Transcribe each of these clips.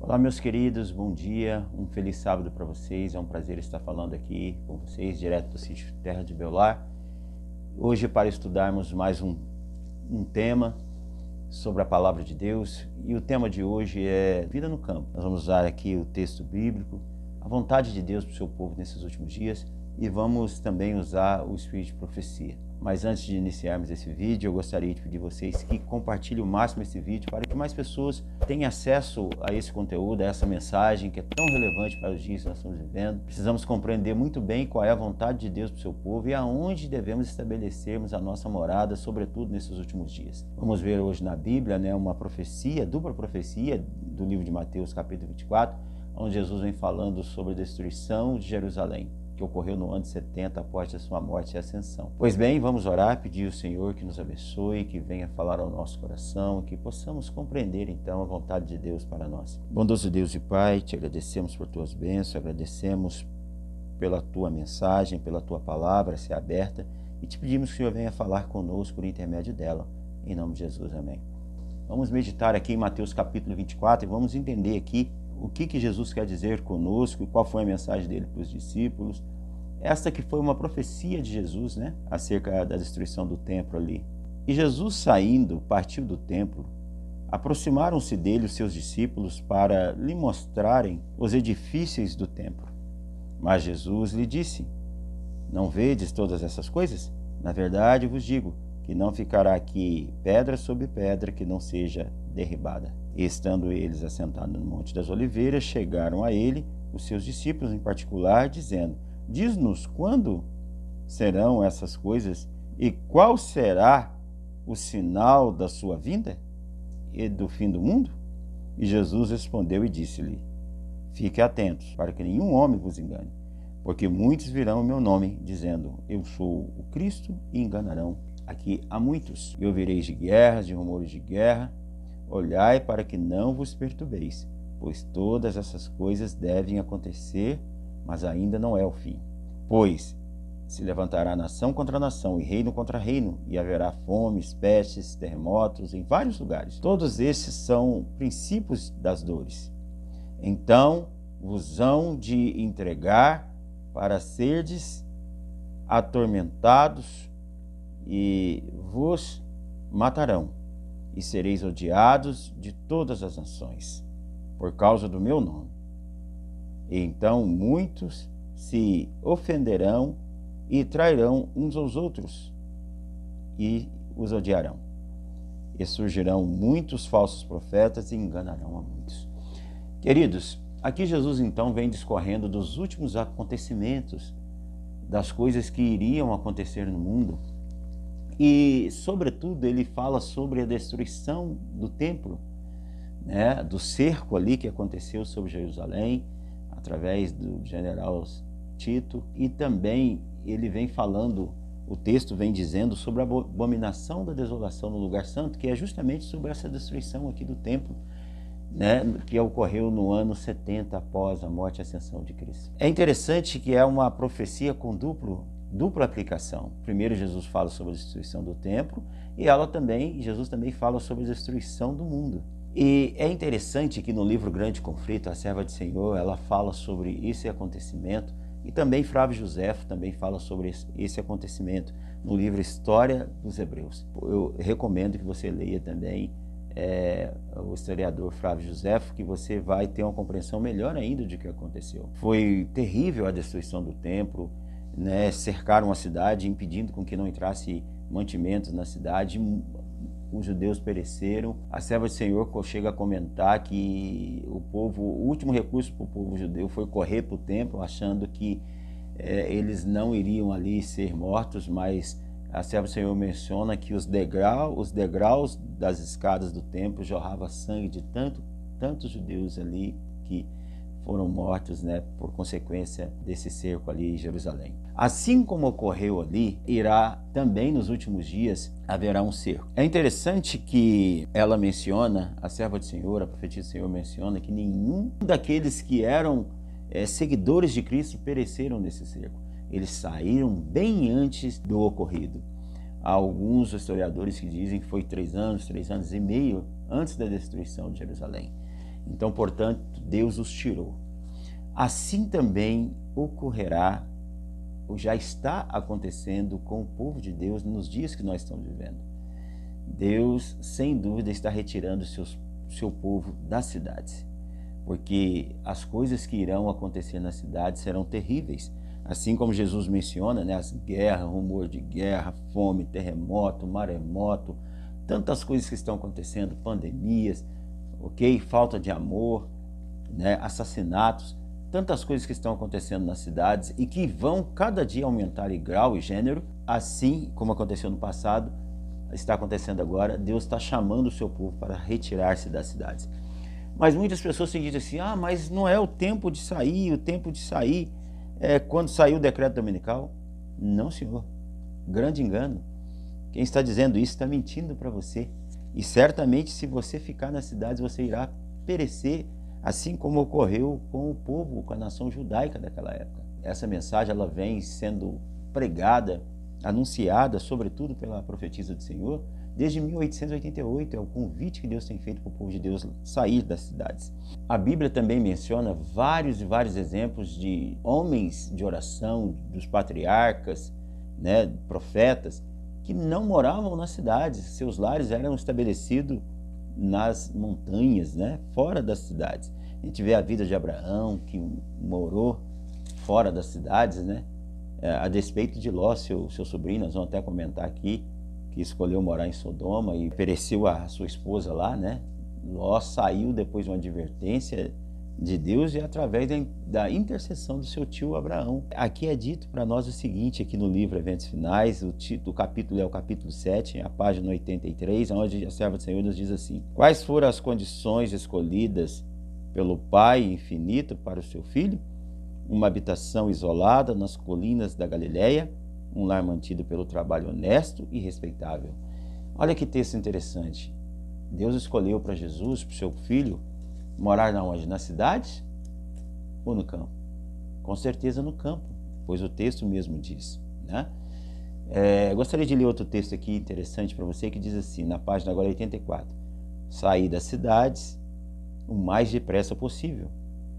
Olá, meus queridos, bom dia, um feliz sábado para vocês. É um prazer estar falando aqui com vocês, direto do sítio Terra de Beolar. Hoje, para estudarmos mais um tema sobre a palavra de Deus, e o tema de hoje é vida no campo. Nós vamos usar aqui o texto bíblico, a vontade de Deus para o seu povo nesses últimos dias, e vamos também usar o espírito de profecia. Mas antes de iniciarmos esse vídeo, eu gostaria de pedir a vocês que compartilhem o máximo esse vídeo para que mais pessoas tenham acesso a esse conteúdo, a essa mensagem que é tão relevante para os dias que nós estamos vivendo. Precisamos compreender muito bem qual é a vontade de Deus para o seu povo e aonde devemos estabelecermos a nossa morada, sobretudo nesses últimos dias. Vamos ver hoje na Bíblia, uma profecia, dupla profecia do livro de Mateus, capítulo 24, onde Jesus vem falando sobre a destruição de Jerusalém, que ocorreu no ano 70 após a sua morte e ascensão. Pois bem, vamos orar, pedir ao Senhor que nos abençoe, que venha falar ao nosso coração, que possamos compreender então a vontade de Deus para nós. Bondoso Deus e Pai, te agradecemos por tuas bênçãos, agradecemos pela tua mensagem, pela tua palavra ser aberta, e te pedimos que o Senhor venha falar conosco por intermédio dela. Em nome de Jesus, amém. Vamos meditar aqui em Mateus capítulo 24 e vamos entender aqui o que Jesus quer dizer conosco e qual foi a mensagem dele para os discípulos. Esta que foi uma profecia de Jesus, acerca da destruição do templo ali. E Jesus, saindo, partiu do templo. Aproximaram-se dele os seus discípulos para lhe mostrarem os edifícios do templo. Mas Jesus lhe disse: não vedes todas essas coisas? Na verdade vos digo que não ficará aqui pedra sobre pedra que não seja derribada. E estando eles assentados no Monte das Oliveiras, chegaram a ele, os seus discípulos em particular, dizendo: diz-nos quando serão essas coisas e qual será o sinal da sua vinda e do fim do mundo? E Jesus respondeu e disse-lhe: fique atentos para que nenhum homem vos engane, porque muitos virão em meu nome, dizendo: eu sou o Cristo, e enganarão aqui a muitos. E ouvireis de guerras, de rumores de guerra. Olhai para que não vos perturbeis, pois todas essas coisas devem acontecer, mas ainda não é o fim. Pois se levantará nação contra nação e reino contra reino, e haverá fomes, pestes, terremotos em vários lugares. Todos estes são princípios das dores. Então vos hão de entregar para serdes atormentados e vos matarão. E sereis odiados de todas as nações, por causa do meu nome. E então muitos se ofenderão e trairão uns aos outros, e os odiarão. E surgirão muitos falsos profetas e enganarão a muitos. Queridos, aqui Jesus então vem discorrendo dos últimos acontecimentos, das coisas que iriam acontecer no mundo. E, sobretudo, ele fala sobre a destruição do templo, do cerco ali que aconteceu sobre Jerusalém, através do general Tito. E também ele vem falando, o texto vem dizendo sobre a abominação da desolação no lugar santo, que é justamente sobre essa destruição aqui do templo, que ocorreu no ano 70 após a morte e ascensão de Cristo. É interessante que é uma profecia com dupla aplicação. Primeiro Jesus fala sobre a destruição do templo e Jesus também fala sobre a destruição do mundo. E é interessante que no livro Grande Conflito, a serva do Senhor, ela fala sobre esse acontecimento, e também Flávio Josefo também fala sobre esse acontecimento no livro História dos Hebreus. Eu recomendo que você leia também o historiador Flávio Josefo, que você vai ter uma compreensão melhor ainda do que aconteceu. Foi terrível a destruição do templo, cercaram a cidade, impedindo com que não entrasse mantimentos na cidade. Os judeus pereceram. A serva do Senhor chega a comentar que o último recurso para o povo judeu foi correr para o templo, achando que eles não iriam ali ser mortos, mas a serva do Senhor menciona que os degraus das escadas do templo jorrava sangue de tantos judeus ali que foram mortos, por consequência desse cerco ali em Jerusalém. Assim como ocorreu ali, irá também nos últimos dias haverá um cerco. É interessante que ela menciona, a serva do Senhor, a profetisa do Senhor menciona que nenhum daqueles que eram seguidores de Cristo pereceram nesse cerco. Eles saíram bem antes do ocorrido. Há alguns historiadores que dizem que foi 3 anos e meio antes da destruição de Jerusalém. Então, portanto, Deus os tirou. Assim também ocorrerá, ou já está acontecendo com o povo de Deus nos dias que nós estamos vivendo. Deus, sem dúvida, está retirando seu povo das cidades, porque as coisas que irão acontecer nas cidades serão terríveis. Assim como Jesus menciona, né, as guerras, rumor de guerra, fome, terremoto, maremoto, tantas coisas que estão acontecendo, pandemias, ok? Falta de amor, né, assassinatos, tantas coisas que estão acontecendo nas cidades e que vão cada dia aumentar em grau e gênero, assim como aconteceu no passado, está acontecendo agora. Deus está chamando o seu povo para retirar-se das cidades. Mas muitas pessoas têm dito assim, mas não é o tempo de sair é quando saiu o decreto dominical. Não, senhor, grande engano. Quem está dizendo isso está mentindo para você. E certamente, se você ficar nas cidades, você irá perecer, assim como ocorreu com o povo, com a nação judaica daquela época. Essa mensagem ela vem sendo pregada, anunciada, sobretudo pela profetisa do Senhor, desde 1888. É o convite que Deus tem feito para o povo de Deus sair das cidades. A Bíblia também menciona vários e vários exemplos de homens de oração, dos patriarcas, né, profetas, que não moravam nas cidades. Seus lares eram estabelecidos nas montanhas, né, fora das cidades. A gente vê a vida de Abraão, que morou fora das cidades, né, a despeito de Ló, seu sobrinho. Nós vamos até comentar aqui, que escolheu morar em Sodoma e ofereceu a sua esposa lá, né? Ló saiu depois de uma advertência de Deus e através da intercessão do seu tio Abraão. Aqui é dito para nós o seguinte, aqui no livro Eventos Finais, o capítulo é o capítulo 7, a página 83, onde a serva do Senhor nos diz assim: quais foram as condições escolhidas pelo Pai infinito para o seu filho? Uma habitação isolada nas colinas da Galileia, um lar mantido pelo trabalho honesto e respeitável. Olha que texto interessante. Deus escolheu para Jesus, para o seu filho, morar onde? Na cidade ou no campo? Com certeza no campo, pois o texto mesmo diz, né? Gostaria de ler outro texto aqui interessante para você, que diz assim, na página agora 84. Saí das cidades o mais depressa possível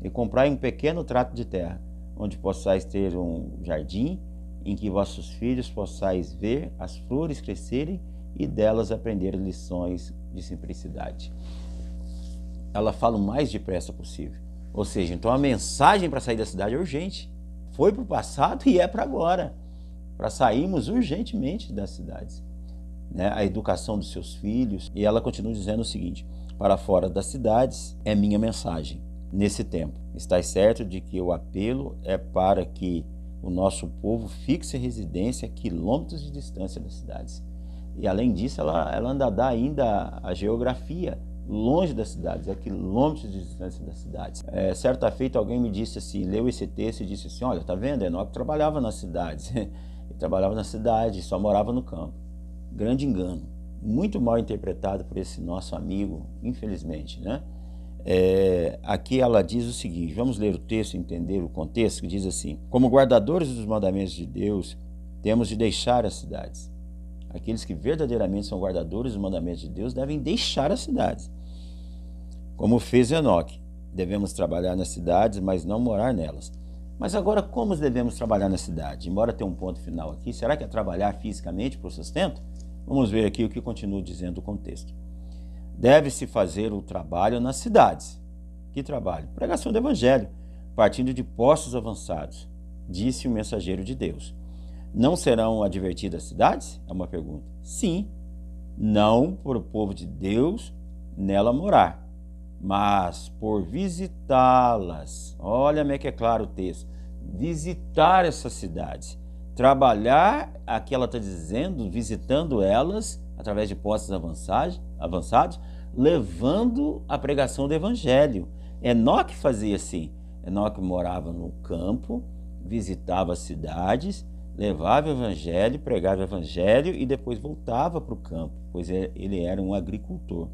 e comprai um pequeno trato de terra, onde possais ter um jardim, em que vossos filhos possais ver as flores crescerem e delas aprender lições de simplicidade. Ela fala o mais depressa possível. Ou seja, então a mensagem para sair da cidade é urgente. Foi para o passado e é para agora. Para sairmos urgentemente das cidades. Né? A educação dos seus filhos. E ela continua dizendo o seguinte: para fora das cidades é minha mensagem nesse tempo. Estais certo de que o apelo é para que o nosso povo fixe residência a quilômetros de distância das cidades. E além disso, ela ainda dá a geografia, longe das cidades, a quilômetros de distância das cidades. Certa feita alguém me disse assim, leu esse texto e disse assim, olha, tá vendo? Enoque trabalhava nas cidades, ele trabalhava na cidade, só morava no campo. Grande engano, muito mal interpretado por esse nosso amigo, infelizmente, né? Aqui ela diz o seguinte, vamos ler o texto e entender o contexto, que diz assim: como guardadores dos mandamentos de Deus, temos de deixar as cidades. Aqueles que verdadeiramente são guardadores dos mandamentos de Deus devem deixar as cidades. Como fez Enoque, devemos trabalhar nas cidades, mas não morar nelas. Mas agora, como devemos trabalhar na cidade? Embora tenha um ponto final aqui, será que é trabalhar fisicamente para o sustento? Vamos ver aqui o que continua dizendo o contexto. Deve-se fazer o trabalho nas cidades. Que trabalho? Pregação do Evangelho, partindo de postos avançados, disse o mensageiro de Deus. Não serão advertidas as cidades? É uma pergunta. Sim, não por o povo de Deus nela morar, mas por visitá-las. Olha como é que é claro o texto. Visitar essas cidades. Trabalhar, aqui ela está dizendo, visitando elas, através de postos avançados, levando a pregação do Evangelho. Enoque fazia assim. Enoque morava no campo, visitava as cidades, levava o Evangelho, pregava o Evangelho e depois voltava para o campo, pois ele era um agricultor,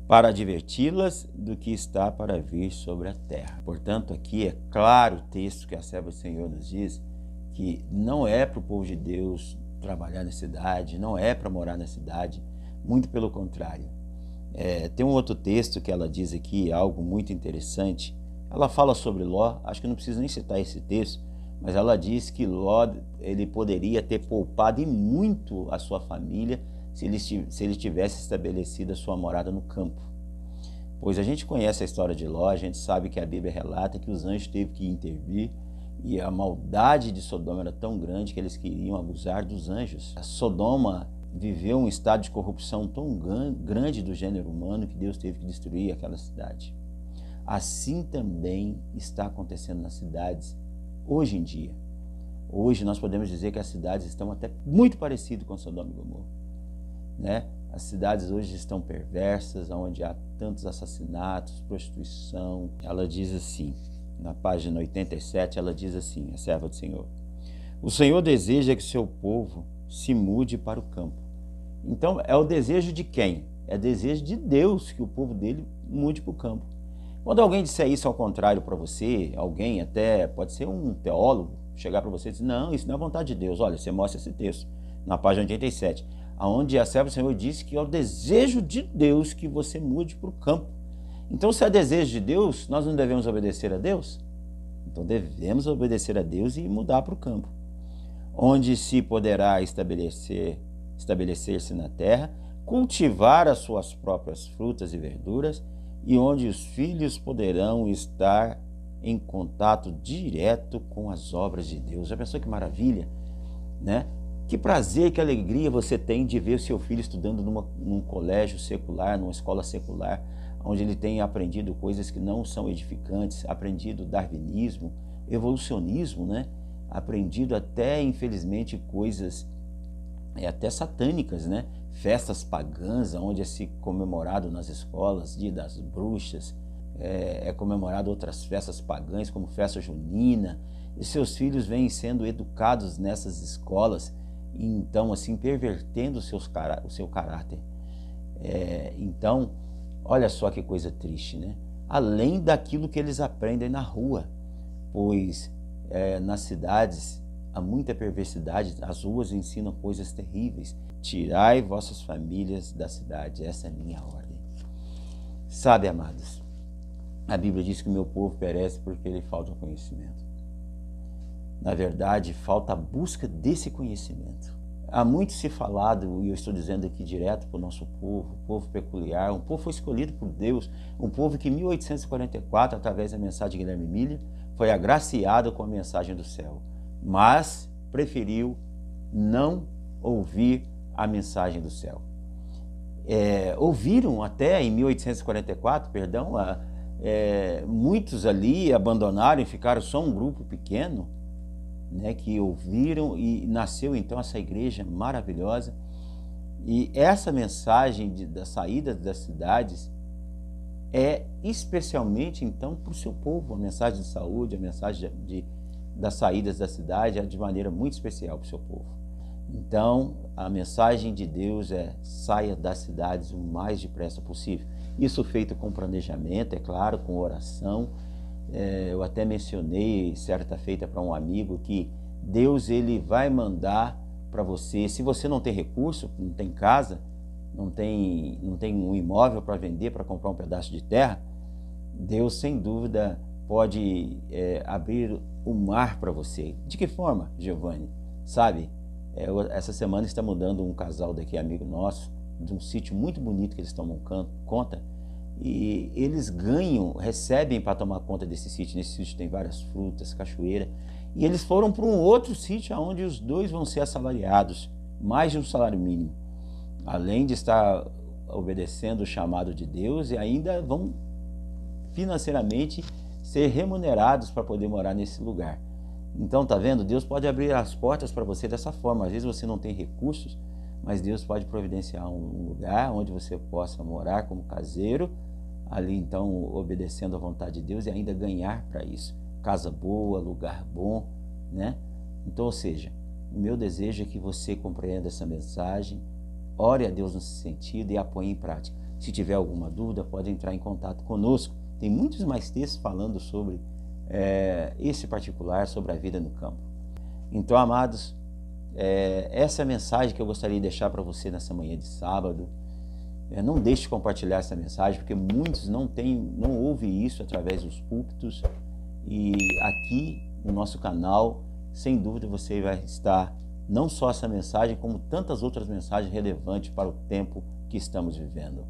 para adverti-las do que está para vir sobre a terra. Portanto, aqui é claro o texto que a serva do Senhor nos diz, que não é para o povo de Deus trabalhar na cidade, não é para morar na cidade, muito pelo contrário. Tem um outro texto que ela diz aqui, algo muito interessante. Ela fala sobre Ló, acho que não preciso nem citar esse texto, mas ela diz que Ló, ele poderia ter poupado e muito a sua família se ele tivesse estabelecido a sua morada no campo. Pois a gente conhece a história de Ló, a gente sabe que a Bíblia relata que os anjos teve que intervir e a maldade de Sodoma era tão grande que eles queriam abusar dos anjos. A Sodoma viveu um estado de corrupção tão grande do gênero humano que Deus teve que destruir aquela cidade. Assim também está acontecendo nas cidades hoje em dia. Hoje nós podemos dizer que as cidades estão até muito parecidas com Sodoma e Gomorra, né? As cidades hoje estão perversas, onde há tantos assassinatos, prostituição. Ela diz assim, na página 87, ela diz assim, a serva do Senhor: o Senhor deseja que seu povo se mude para o campo. Então, é o desejo de quem? É desejo de Deus que o povo dele mude para o campo. Quando alguém disser isso ao contrário para você, alguém até, pode ser um teólogo, chegar para você e dizer, não, isso não é vontade de Deus. Olha, você mostra esse texto, na página 87, onde a serva do Senhor disse que é o desejo de Deus que você mude para o campo. Então, se é desejo de Deus, nós não devemos obedecer a Deus? Então, devemos obedecer a Deus e mudar para o campo, onde se poderá estabelecer-se na terra, cultivar as suas próprias frutas e verduras, e onde os filhos poderão estar em contato direto com as obras de Deus. Já pensou que maravilha, né? Que prazer, que alegria você tem de ver o seu filho estudando num colégio secular, numa escola secular, onde ele tem aprendido coisas que não são edificantes, aprendido darwinismo, evolucionismo, né? Aprendido até, infelizmente, coisas até satânicas, né? Festas pagãs, onde é se comemorado nas escolas, Dia das Bruxas, é comemorado outras festas pagãs, como festa junina, e seus filhos vêm sendo educados nessas escolas, e então, assim, pervertendo o seu caráter. Então, olha só que coisa triste, né? Além daquilo que eles aprendem na rua, pois nas cidades há muita perversidade, as ruas ensinam coisas terríveis. Tirai vossas famílias da cidade, essa é a minha ordem. Sabe, amados, a Bíblia diz que o meu povo perece porque ele falta o conhecimento. Na verdade, falta a busca desse conhecimento. Há muito se falado, e eu estou dizendo aqui direto para o nosso povo, um povo peculiar, um povo foi escolhido por Deus, um povo que em 1844, através da mensagem de Guilherme Miller, foi agraciado com a mensagem do céu, mas preferiu não ouvir a mensagem do céu. Ouviram até em 1844, muitos ali abandonaram e ficaram só um grupo pequeno, né, que ouviram, e nasceu então essa igreja maravilhosa. E essa mensagem da saída das cidades é especialmente então para o seu povo, a mensagem de saúde, a mensagem das saídas da cidade é de maneira muito especial para o seu povo. Então, a mensagem de Deus é: saia das cidades o mais depressa possível. Isso feito com planejamento, é claro, com oração. Eu até mencionei certa feita para um amigo que Deus ele vai mandar para você. Se você não tem recurso, não tem casa, não tem um imóvel para vender, para comprar um pedaço de terra, Deus sem dúvida pode abrir o mar para você. De que forma, Giovanni? Sabe, essa semana está mudando um casal daqui, amigo nosso, de um sítio muito bonito que eles tomam conta, e eles recebem para tomar conta desse sítio. Nesse sítio tem várias frutas, cachoeira, e eles foram para um outro sítio onde os dois vão ser assalariados, mais de um salário mínimo, além de estar obedecendo o chamado de Deus, e ainda vão financeiramente ser remunerados para poder morar nesse lugar. Então, tá vendo? Deus pode abrir as portas para você dessa forma. Às vezes você não tem recursos, mas Deus pode providenciar um lugar onde você possa morar como caseiro, ali então obedecendo à vontade de Deus, e ainda ganhar para isso. Casa boa, lugar bom, né? Então, ou seja, o meu desejo é que você compreenda essa mensagem, ore a Deus nesse sentido e a ponha em prática. Se tiver alguma dúvida, pode entrar em contato conosco. Tem muitos mais textos falando sobre esse particular, sobre a vida no campo. Então, amados, essa é a mensagem que eu gostaria de deixar para você nessa manhã de sábado. Não deixe de compartilhar essa mensagem, porque muitos não ouvem isso através dos púlpitos. E aqui no nosso canal, sem dúvida, você vai estar não só essa mensagem, como tantas outras mensagens relevantes para o tempo que estamos vivendo.